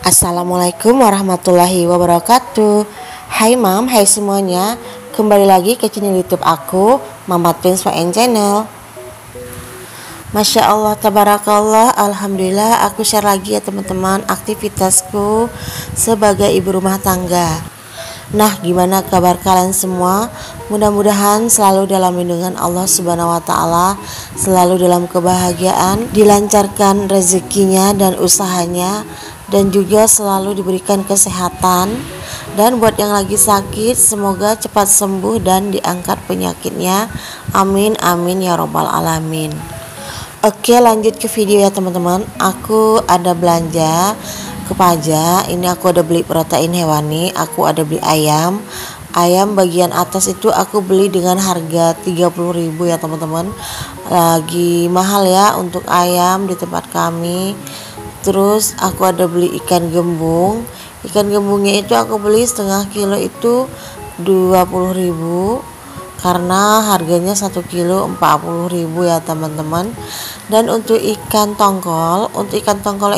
Assalamualaikum warahmatullahi wabarakatuh. Hai mam, hai semuanya. Kembali lagi ke channel YouTube aku, Mama Twins WN Channel. Masya Allah, tabarakallah, alhamdulillah. Aku share lagi ya teman-teman aktivitasku sebagai ibu rumah tangga. Nah, gimana kabar kalian semua? Mudah-mudahan selalu dalam lindungan Allah Subhanahu wa taala, selalu dalam kebahagiaan, dilancarkan rezekinya dan usahanya, dan juga selalu diberikan kesehatan. Dan buat yang lagi sakit, semoga cepat sembuh dan diangkat penyakitnya. Amin amin ya robbal alamin. Oke, lanjut ke video ya teman-teman. Aku ada belanja ke Paja. Ini aku ada beli protein hewani, aku ada beli ayam. Ayam bagian atas itu aku beli dengan harga 30.000 ya teman-teman. Lagi mahal ya untuk ayam di tempat kami. Terus aku ada beli ikan gembung. Ikan gembungnya itu aku beli setengah kilo itu 20.000, karena harganya 1 kilo 40.000 ya teman-teman. Dan untuk ikan tongkol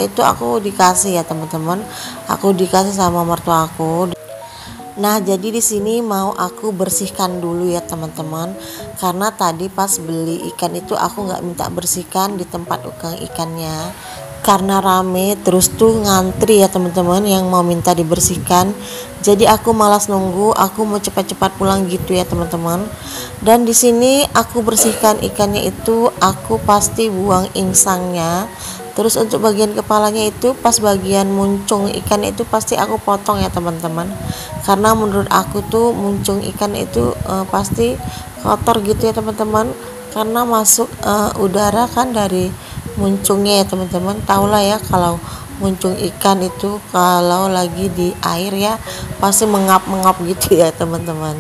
itu aku dikasih ya teman-teman, aku dikasih sama mertua aku. Nah, jadi di sini mau aku bersihkan dulu ya teman-teman, karena tadi pas beli ikan itu aku nggak minta bersihkan di tempat ukang ikannya, karena rame terus tuh ngantri ya teman-teman yang mau minta dibersihkan. Jadi aku malas nunggu, aku mau cepat-cepat pulang gitu ya teman-teman. Dan di sini aku bersihkan ikannya itu aku pasti buang insangnya. Terus untuk bagian kepalanya itu pas bagian muncung ikan itu pasti aku potong ya teman-teman. Karena menurut aku tuh muncung ikan itu pasti kotor gitu ya teman-teman. Karena masuk udara kan dari muncungnya ya teman-teman. Tahulah ya kalau muncung ikan itu kalau lagi di air ya pasti mengap-mengap gitu ya teman-teman.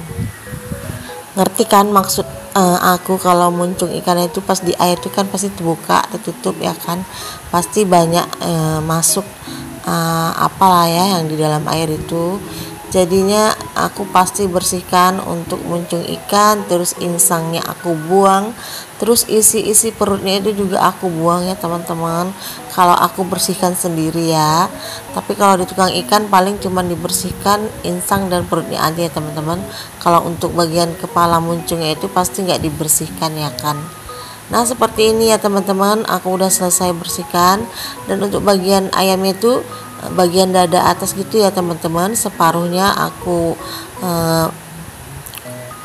Ngerti kan maksud aku kalau muncung ikan itu pas di air itu kan pasti terbuka, tertutup ya kan, pasti banyak masuk apalah ya yang di dalam air itu. Jadinya aku pasti bersihkan untuk muncung ikan, terus insangnya aku buang, terus isi perutnya itu juga aku buang ya teman-teman. Kalau aku bersihkan sendiri ya, tapi kalau di tukang ikan paling cuma dibersihkan insang dan perutnya aja ya teman-teman. Kalau untuk bagian kepala muncungnya itu pasti nggak dibersihkan ya kan. Nah, seperti ini ya teman-teman, aku udah selesai bersihkan. Dan untuk bagian ayamnya itu bagian dada atas gitu ya teman-teman, separuhnya aku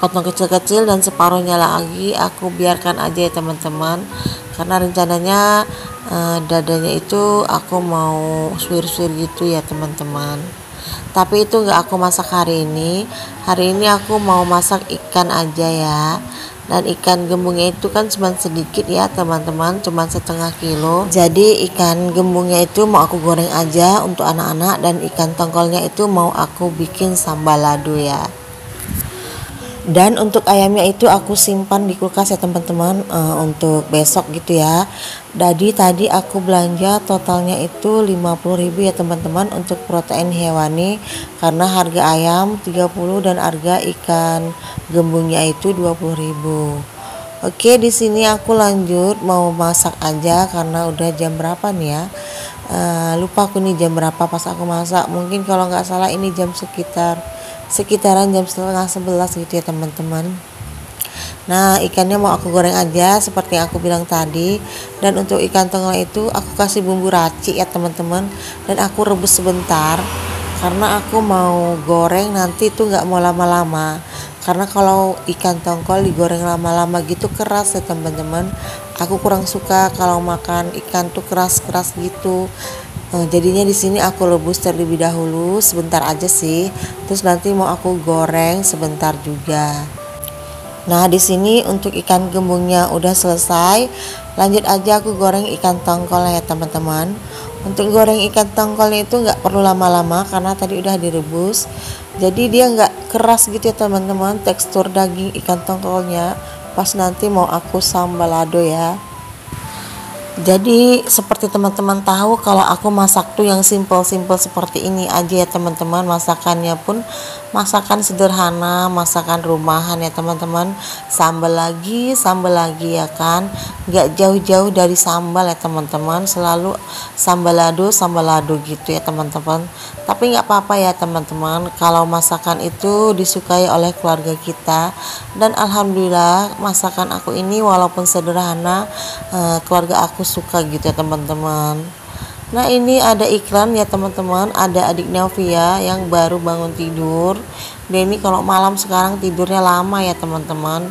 potong kecil-kecil dan separuhnya lagi aku biarkan aja ya teman-teman, karena rencananya dadanya itu aku mau suwir-suwir gitu ya teman-teman. Tapi itu nggak aku masak hari ini aku mau masak ikan aja ya. Dan ikan gembungnya itu kan cuma sedikit ya teman-teman, cuma setengah kilo. Jadi ikan gembungnya itu mau aku goreng aja untuk anak-anak, dan ikan tongkolnya itu mau aku bikin sambal lado ya. Dan untuk ayamnya itu aku simpan di kulkas ya teman-teman, untuk besok gitu ya. Jadi tadi aku belanja totalnya itu 50.000 ya teman-teman untuk protein hewani, karena harga ayam 30 dan harga ikan gembungnya itu 20.000. Oke, di sini aku lanjut mau masak aja karena udah jam berapa nih ya. Lupa aku nih jam berapa pas aku masak. Mungkin kalau nggak salah ini jam sekitaran jam setengah 11 gitu ya teman-teman. Nah, ikannya mau aku goreng aja seperti yang aku bilang tadi. Dan untuk ikan tongkol itu aku kasih bumbu racik ya teman-teman, dan aku rebus sebentar karena aku mau goreng nanti itu nggak mau lama-lama, karena kalau ikan tongkol digoreng lama-lama gitu keras ya teman-teman. Aku kurang suka kalau makan ikan tuh keras-keras gitu. Jadinya di sini aku rebus terlebih dahulu sebentar aja sih, terus nanti mau aku goreng sebentar juga. Nah, di sini untuk ikan gembungnya udah selesai, lanjut aja aku goreng ikan tongkol ya teman-teman. Untuk goreng ikan tongkolnya itu nggak perlu lama-lama karena tadi udah direbus, jadi dia nggak keras gitu ya teman-teman tekstur daging ikan tongkolnya pas nanti mau aku sambal lado ya. Jadi seperti teman-teman tahu kalau aku masak tuh yang simple-simple seperti ini aja ya teman-teman, masakannya pun masakan sederhana, masakan rumahan ya teman-teman. Sambal lagi ya kan, nggak jauh-jauh dari sambal ya teman-teman, selalu sambal lado gitu ya teman-teman. Tapi nggak apa-apa ya teman-teman, kalau masakan itu disukai oleh keluarga kita. Dan alhamdulillah masakan aku ini walaupun sederhana, keluarga aku suka gitu ya teman-teman. Nah ini ada iklan ya teman-teman, ada adik Novia yang baru bangun tidur. Dia ini kalau malam sekarang tidurnya lama ya teman-teman.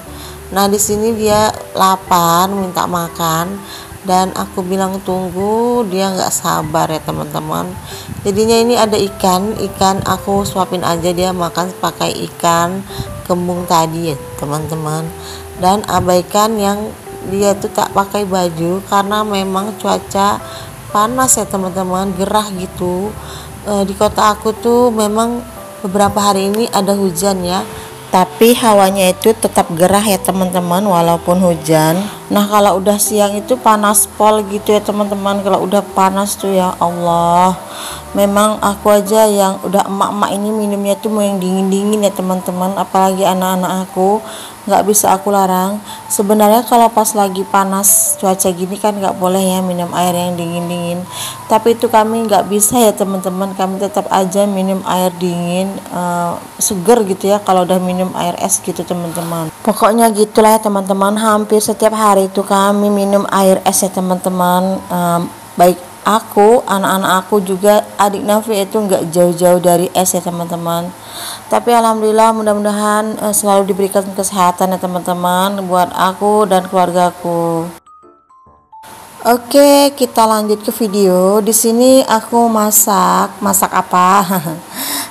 Nah di sini dia lapar minta makan, dan aku bilang tunggu, dia nggak sabar ya teman-teman. Jadinya ini ada ikan aku suapin aja, dia makan pakai ikan kembung tadi ya teman-teman. Dan abaikan yang dia tuh tak pakai baju karena memang cuaca panas ya teman-teman, gerah gitu. Di kota aku tuh memang beberapa hari ini ada hujan ya, tapi hawanya itu tetap gerah ya teman-teman walaupun hujan. Nah kalau udah siang itu panas pol gitu ya teman-teman. Kalau udah panas tuh ya Allah, memang aku aja yang udah emak-emak ini minumnya tuh mau yang dingin-dingin ya teman-teman, apalagi anak-anak aku nggak bisa aku larang. Sebenarnya kalau pas lagi panas cuaca gini kan nggak boleh ya minum air yang dingin-dingin, tapi itu kami nggak bisa ya teman-teman, kami tetap aja minum air dingin, seger gitu ya kalau udah minum air es gitu teman-teman. Pokoknya gitulah ya teman-teman, hampir setiap hari itu kami minum air es ya teman-teman. Baik aku, anak-anak aku juga, adik Nafi itu nggak jauh-jauh dari es ya teman-teman. Tapi alhamdulillah mudah-mudahan selalu diberikan kesehatan ya teman-teman buat aku dan keluargaku. Oke, kita lanjut ke video. Di sini aku masak apa?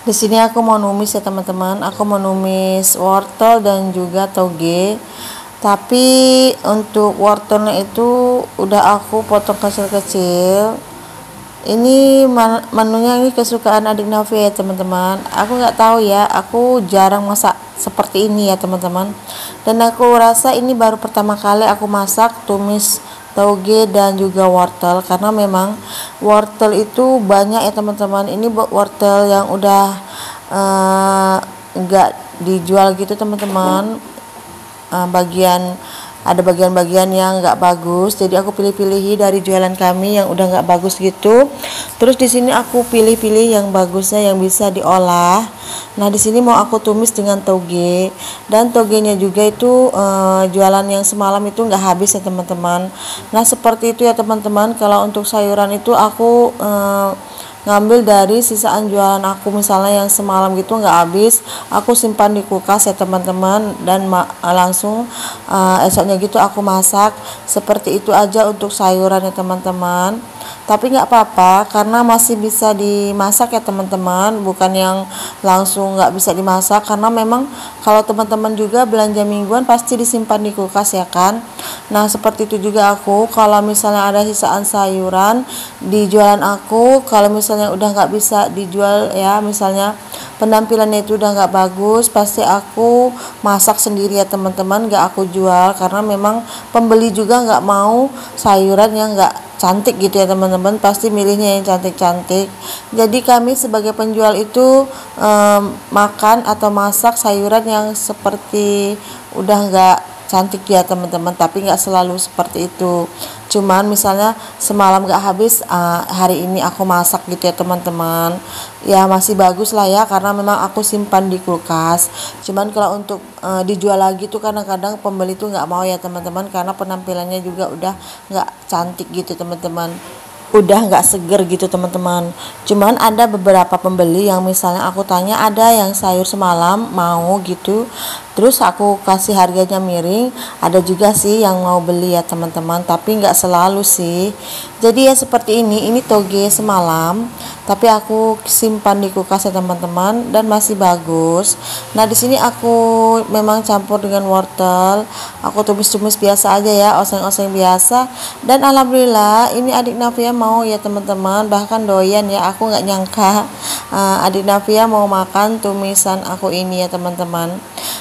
Di sini aku mau numis ya teman-teman. Aku mau numis wortel dan juga toge. Tapi untuk wortelnya itu udah aku potong kecil-kecil. Ini menunya ini kesukaan adik Nafi ya teman-teman. Aku nggak tahu ya, aku jarang masak seperti ini ya teman-teman. Dan aku rasa ini baru pertama kali aku masak tumis toge dan juga wortel, karena memang wortel itu banyak ya teman-teman. Ini wortel yang udah nggak dijual gitu teman-teman. Ada bagian-bagian yang nggak bagus, jadi aku pilih-pilih dari jualan kami yang udah nggak bagus gitu. Terus di sini aku pilih-pilih yang bagusnya yang bisa diolah. Nah di sini mau aku tumis dengan toge, dan togenya juga itu jualan yang semalam itu nggak habis ya teman-teman. Nah seperti itu ya teman-teman. Kalau untuk sayuran itu aku ngambil dari sisaan jualan aku, misalnya yang semalam gitu nggak habis, aku simpan di kulkas ya teman-teman, dan langsung esoknya gitu aku masak. Seperti itu aja untuk sayuran ya teman-teman. Tapi nggak apa-apa karena masih bisa dimasak ya teman-teman, bukan yang langsung nggak bisa dimasak, karena memang kalau teman-teman juga belanja mingguan pasti disimpan di kulkas ya kan. Nah seperti itu juga aku, kalau misalnya ada sisaan sayuran di jualan aku, kalau misalnya udah nggak bisa dijual ya, misalnya penampilannya itu udah nggak bagus, pasti aku masak sendiri ya teman-teman, nggak aku jual, karena memang pembeli juga nggak mau sayuran yang nggak cantik gitu ya teman-teman, pasti milihnya yang cantik-cantik. Jadi kami sebagai penjual itu makan atau masak sayuran yang seperti udah nggak cantik ya teman-teman, tapi nggak selalu seperti itu. Cuman misalnya semalam nggak habis, hari ini aku masak gitu ya teman-teman, ya masih bagus lah ya, karena memang aku simpan di kulkas. Cuman kalau untuk dijual lagi tuh kadang-kadang pembeli tuh nggak mau ya teman-teman, karena penampilannya juga udah nggak cantik gitu teman-teman, udah nggak seger gitu teman-teman. Cuman ada beberapa pembeli yang misalnya aku tanya ada yang sayur semalam mau gitu, terus aku kasih harganya miring. Ada juga sih yang mau beli ya teman-teman, tapi nggak selalu sih. Jadi ya seperti ini toge semalam, tapi aku simpan di kulkas ya teman-teman, dan masih bagus. Nah di sini aku memang campur dengan wortel, aku tumis-tumis biasa aja ya, oseng-oseng biasa. Dan alhamdulillah ini adik Navia mau ya teman-teman, bahkan doyan ya, aku nggak nyangka adik Navia mau makan tumisan aku ini ya teman-teman.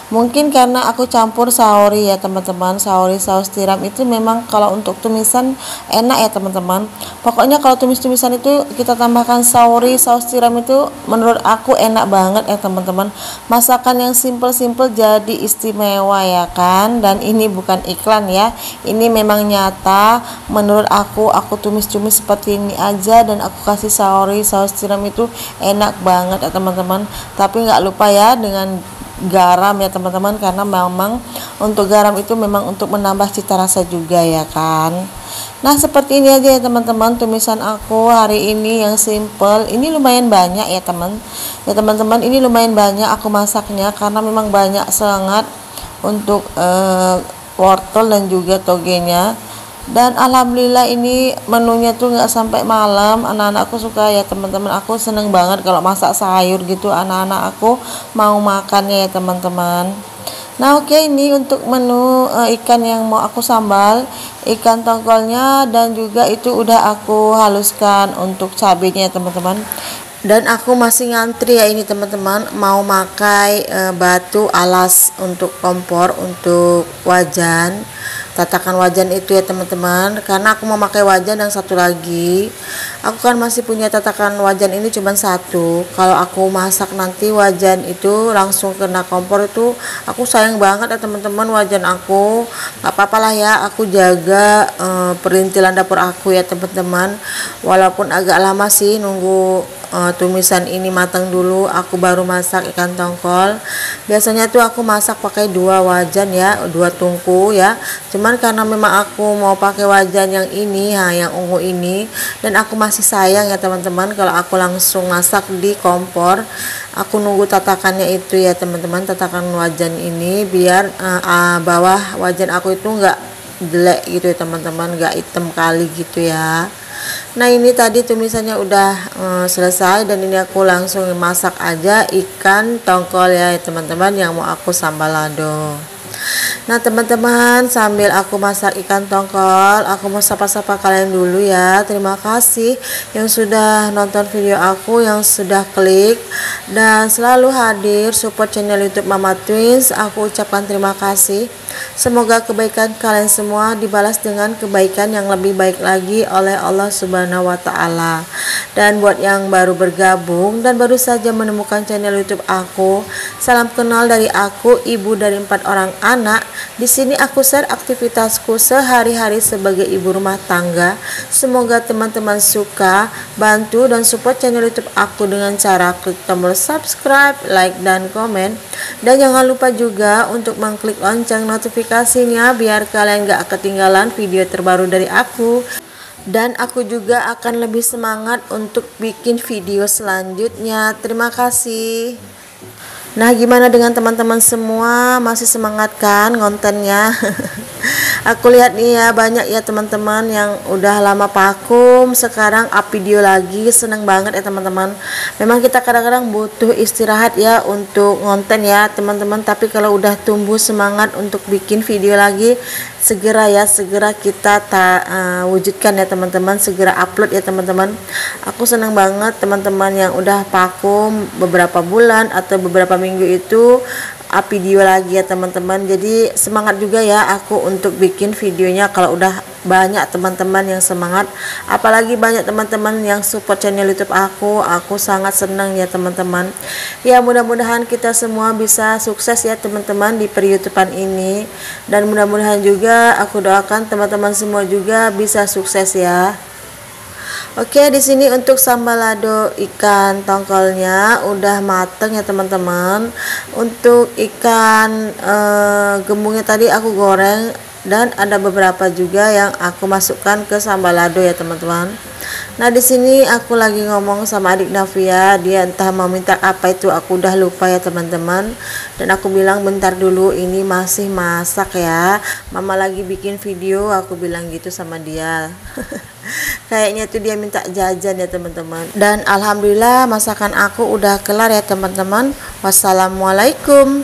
Mungkin karena aku campur saori ya teman-teman. Saori saus tiram itu memang kalau untuk tumisan enak ya teman-teman. Pokoknya kalau tumis-tumisan itu kita tambahkan saori saus tiram itu menurut aku enak banget ya teman-teman. Masakan yang simple-simple jadi istimewa ya kan. Dan ini bukan iklan ya, ini memang nyata. Menurut aku tumis-tumis seperti ini aja dan aku kasih saori saus tiram itu enak banget ya teman-teman. Tapi nggak lupa ya dengan garam ya teman-teman, karena memang untuk garam itu memang untuk menambah cita rasa juga ya kan. Nah seperti ini aja ya teman-teman tumisan aku hari ini yang simple. Ini lumayan banyak ya teman-teman, ini lumayan banyak aku masaknya karena memang banyak sangat untuk wortel dan juga togenya. Dan alhamdulillah ini menunya tuh nggak sampai malam. Anak-anakku suka ya teman-teman, aku seneng banget kalau masak sayur gitu, anak-anak aku mau makannya ya teman-teman. Nah oke, ini untuk menu ikan yang mau aku sambal, ikan tongkolnya, dan juga itu udah aku haluskan untuk cabenya ya teman-teman. Dan aku masih ngantri ya ini teman-teman, mau pakai batu alas untuk kompor, untuk wajan, tatakan wajan itu ya teman-teman. Karena aku mau pakai wajan yang satu lagi, aku kan masih punya tatakan wajan ini cuma satu. Kalau aku masak nanti wajan itu langsung kena kompor itu aku sayang banget ya teman-teman wajan aku. Gak apa-apa lah ya, aku jaga perintilan dapur aku ya teman-teman. Walaupun agak lama sih nunggu tumisan ini matang dulu, aku baru masak ikan tongkol. Biasanya tuh aku masak pakai 2 wajan ya, 2 tungku ya. Cuman karena memang aku mau pakai wajan yang ini ya, yang ungu ini, dan aku masih sayang ya teman-teman kalau aku langsung masak di kompor. Aku nunggu tatakannya itu ya teman-teman, tatakan wajan ini biar bawah wajan aku itu enggak jelek gitu ya teman-teman, enggak hitam kali gitu ya. Nah ini tadi tumisannya udah selesai, dan ini aku langsung masak aja ikan tongkol ya teman-teman yang mau aku sambal lado. Nah teman-teman, sambil aku masak ikan tongkol, aku mau sapa-sapa kalian dulu ya. Terima kasih yang sudah nonton video aku, yang sudah klik dan selalu hadir support channel YouTube Mama Twins. Aku ucapkan terima kasih. Semoga kebaikan kalian semua dibalas dengan kebaikan yang lebih baik lagi oleh Allah Subhanahu wa Ta'ala. Dan buat yang baru bergabung dan baru saja menemukan channel YouTube aku, salam kenal dari aku, ibu dari 4 orang anak. Di sini aku share aktivitasku sehari-hari sebagai ibu rumah tangga. Semoga teman-teman suka, bantu dan support channel YouTube aku dengan cara klik tombol subscribe, like dan komen. Dan jangan lupa juga untuk mengklik lonceng notifikasinya biar kalian gak ketinggalan video terbaru dari aku. Dan aku juga akan lebih semangat untuk bikin video selanjutnya. Terima kasih. Nah gimana dengan teman-teman semua, masih semangat kan kontennya? Aku lihat nih ya, banyak ya teman-teman yang udah lama vakum sekarang up video lagi. Seneng banget ya teman-teman. Memang kita kadang-kadang butuh istirahat ya untuk konten ya teman-teman, tapi kalau udah tumbuh semangat untuk bikin video lagi, segera kita wujudkan ya teman-teman, segera upload ya teman-teman. Aku senang banget teman-teman yang udah vakum beberapa bulan atau beberapa minggu itu up video lagi ya teman-teman. Jadi semangat juga ya aku untuk bikin videonya kalau udah banyak teman-teman yang semangat, apalagi banyak teman-teman yang support channel YouTube aku sangat senang ya teman-teman. Ya mudah-mudahan kita semua bisa sukses ya teman-teman di per-YouTubean ini, dan mudah-mudahan juga aku doakan teman-teman semua juga bisa sukses ya. Oke, di sini untuk sambal lado ikan tongkolnya udah mateng ya teman-teman. Untuk ikan gembungnya tadi aku goreng, dan ada beberapa juga yang aku masukkan ke sambal lado ya teman-teman. Nah di sini aku lagi ngomong sama adik Navia, dia entah mau minta apa itu aku udah lupa ya teman-teman. Dan aku bilang bentar dulu, ini masih masak ya, mama lagi bikin video, aku bilang gitu sama dia. Kayaknya tuh dia minta jajan ya teman-teman. Dan alhamdulillah masakan aku udah kelar ya teman-teman. Wassalamualaikum.